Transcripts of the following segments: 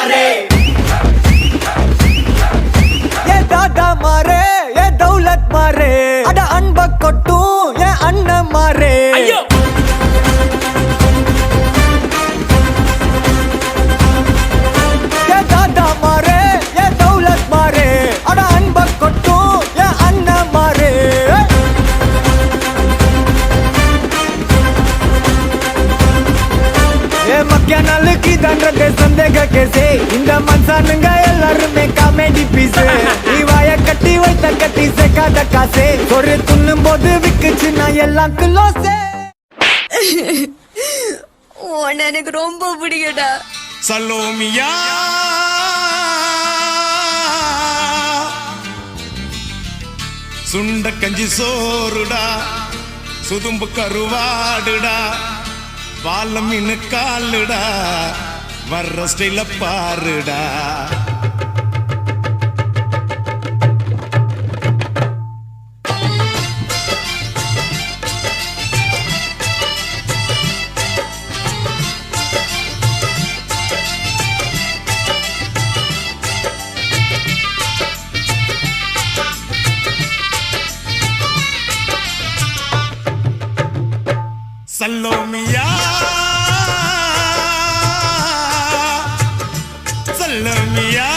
ये दादा मारे ये दौलत मारे अड अनब कोट्टू ये अन्न मारे ये दादा मारे ये दौलत मारे अड अनब कोट्टू ये अन्न मारे மக்கனாலுக்கு தண்டத்தை சந்தேக கேசே இந்த மனுஷனுங்க எல்லாருமே காமெடி பீஸ் நீ வாய கட்டி வைத்த கட்டி சேர்க்காத காசே ஒரு துண்ணும் போது விக்குச்சுன்னா எல்லாம் கிலோசே உன்னை எனக்கு ரொம்ப பிடிக்கடா சலோமியா சுண்ட கஞ்சி சோறுடா சுதும்பு கருவாடுடா பாலம் மீனு காலுடா வர்ற ஸ்டைல பாருடா சல்லோமியா சல்லோமியா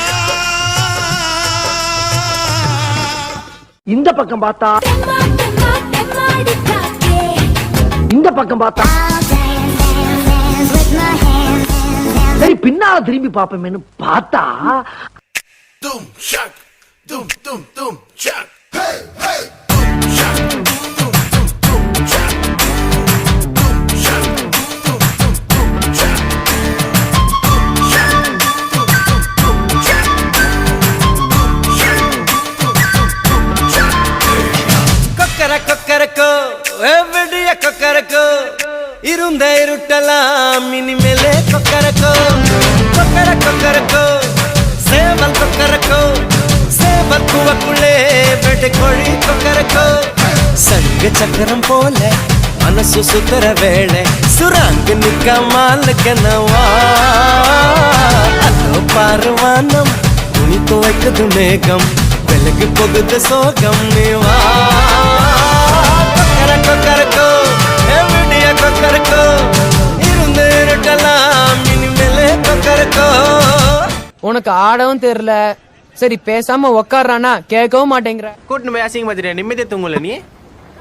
இந்த பக்கம் பார்த்தா இந்த பக்கம் பார்த்தா சரி பின்னால திரும்பி பாப்போமேன்னு பார்த்தா தும் ஷக் தும் தும் தும் ஷக் கொக்கரக்கோ எவ்வடிய கொக்கரக்கோ இருந்த இருட்டலாம் இனிமேலே கொக்கரக்கோ கொக்கரக்கோ சேவல் கொக்கரக்கோ சேவல் கூவக்குள்ளே வெட்டு கோழி கொக்கரக்கோ சங்க சக்கரம் போல மனசு சுத்தர வேளை சுராங்கு நிக்கமாலுக்கனவா அதோ பாருவானம் துணி துவைக்குது மேகம் வெளுக்கு போகுது சோகம் நீவா கொக்கரக்கோ எவ்வடிய கொக்கரக்கோ இருந்து இருட்டலாம் இனிமேலே கொக்கரக்கோ உனக்கு ஆடவும் தெரியல சரி பேசாம உக்காடுறானா கேட்கவும் மாட்டேங்கிற கூட்டின்னு போய் அசிங்க பார்த்துட்டு நிம்மதியை தூங்கல நீ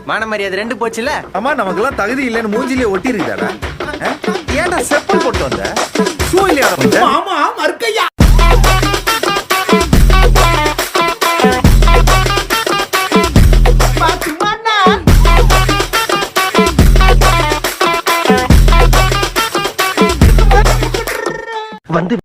மான மரியாதை ரெண்டு போச்சுல அம்மா நமக்கெல்லாம் தகுதி இல்லைன்னு மூஞ்சிலே ஒட்டி இருக்குதாடா ஏன்டா செப்பல் போட்டு வந்த ஷூ இல்லையா ஆமா மறுக்கையா வந்து